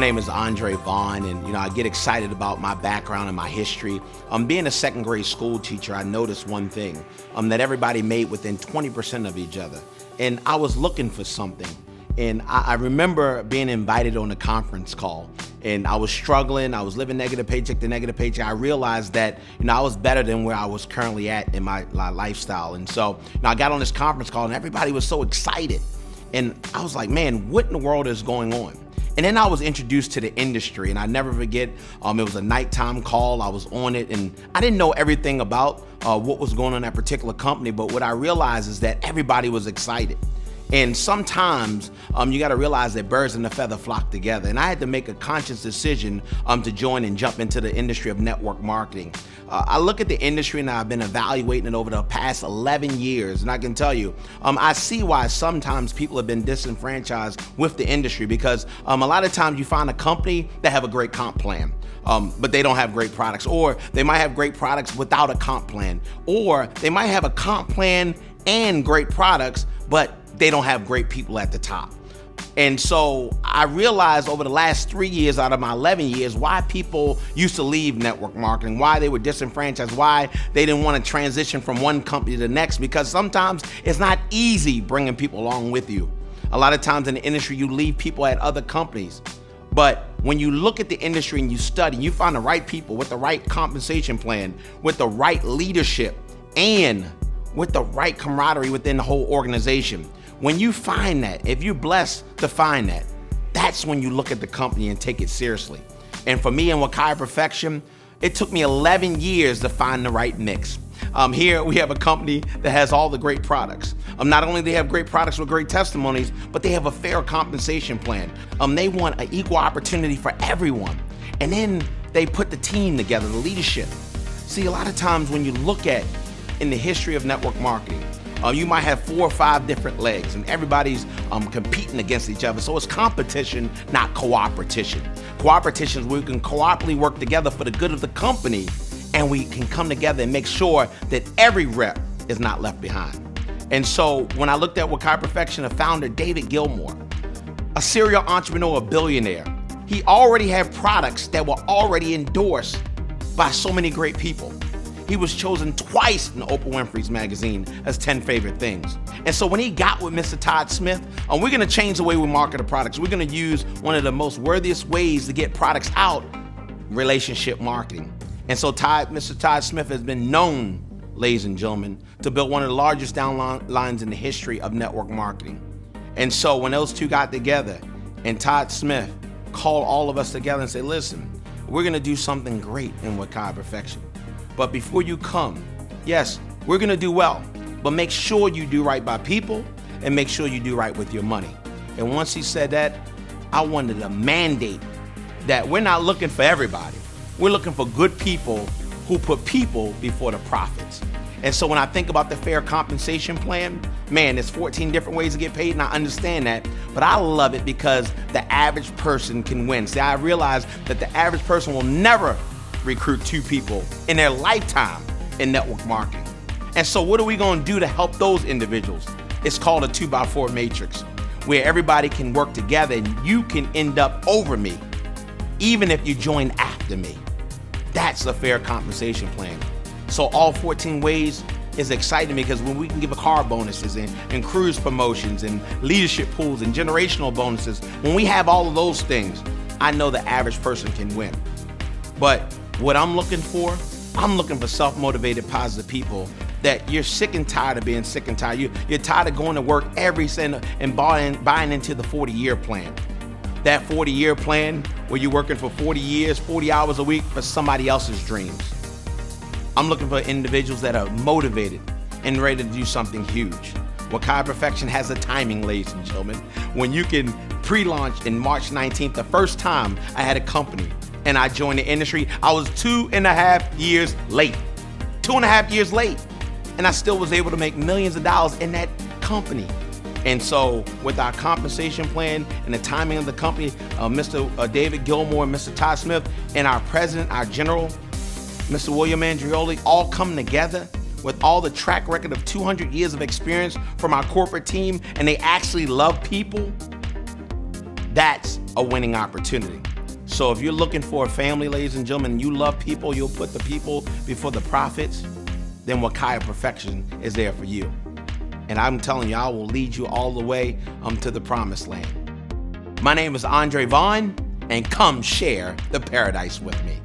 name is Andre Vaughn, and I get excited about my background and my history. Being a second grade school teacher, I noticed one thing, that everybody made within 20% of each other. And I was looking for something. And I remember being invited on a conference call, and I was struggling. I was living negative paycheck to negative paycheck. I realized that, I was better than where I was currently at in my lifestyle. And so, I got on this conference call and everybody was so excited. And I was like, man, what in the world is going on? And then I was introduced to the industry, and I never forget, it was a nighttime call. I was on it, and I didn't know everything about what was going on in that particular company, but what I realized is that everybody was excited. And sometimes you got to realize that birds and the feather flock together. And I had to make a conscious decision to join and jump into the industry of network marketing. I look at the industry and I've been evaluating it over the past 11 years. And I can tell you, I see why sometimes people have been disenfranchised with the industry, because a lot of times you find a company that have a great comp plan, but they don't have great products, or they might have great products without a comp plan, or they might have a comp plan and great products, but they don't have great people at the top. And so I realized over the last 3 years out of my 11 years why people used to leave network marketing, why they were disenfranchised, why they didn't want to transition from one company to the next, because sometimes it's not easy bringing people along with you. A lot of times in the industry, you leave people at other companies. But when you look at the industry and you study, you find the right people with the right compensation plan, with the right leadership, and with the right camaraderie within the whole organization. When you find that, if you're blessed to find that, that's when you look at the company and take it seriously. And for me in Wakaya Perfection, it took me 11 years to find the right mix. Here we have a company that has all the great products. Not only do they have great products with great testimonies, but they have a fair compensation plan. They want an equal opportunity for everyone. And then they put the team together, the leadership. See, a lot of times when you look at in the history of network marketing, you might have 4 or 5 different legs, and everybody's competing against each other. So it's competition, not cooperation. Cooperation is where we can cooperatively work together for the good of the company, and we can come together and make sure that every rep is not left behind. And so when I looked at Wakaya Perfection, the founder, David Gilmour, a serial entrepreneur, a billionaire, he already had products that were already endorsed by so many great people. He was chosen twice in Oprah Winfrey's magazine as 10 favorite things. And so when he got with Mr. Todd Smith, we're gonna change the way we market the products. We're gonna use one of the most worthiest ways to get products out, relationship marketing. And so Mr. Todd Smith has been known, ladies and gentlemen, to build one of the largest downlines in the history of network marketing. And so when those two got together and Todd Smith called all of us together and said, listen, we're gonna do something great in Wakaya Perfection. But before you come, yes, we're gonna do well, but make sure you do right by people and make sure you do right with your money. And once he said that, I wanted a mandate that we're not looking for everybody. We're looking for good people who put people before the profits. And so when I think about the fair compensation plan, man, there's 14 different ways to get paid, and I understand that, but I love it because the average person can win. See, I realize that the average person will never recruit 2 people in their lifetime in network marketing. And so what are we gonna do to help those individuals? It's called a 2x4 matrix, where everybody can work together and you can end up over me, even if you join after me. That's a fair compensation plan. So all 14 ways is exciting me, because when we can give car bonuses and cruise promotions and leadership pools and generational bonuses, when we have all of those things, I know the average person can win. But what I'm looking for self-motivated, positive people that you're sick and tired of being sick and tired. You're tired of going to work every cent and buying into the 40-year plan. That 40-year plan where you're working for 40 years, 40 hours a week for somebody else's dreams. I'm looking for individuals that are motivated and ready to do something huge. Wakaya Perfection has a timing, ladies and gentlemen, when you can pre-launch in March 19th. The first time I had a company and I joined the industry, I was 2.5 years late. 2.5 years late. And I still was able to make millions of dollars in that company. And so with our compensation plan and the timing of the company, Mr. David Gilmour, Mr. Todd Smith, and our president, our general, Mr. William Andrioli, all come together with all the track record of 200 years of experience from our corporate team, and they actually love people. That's a winning opportunity. So if you're looking for a family, ladies and gentlemen, you love people, you'll put the people before the profits, then Wakaya Perfection is there for you. And I'm telling you, I will lead you all the way to the promised land. My name is Vaughn, and come share the paradise with me.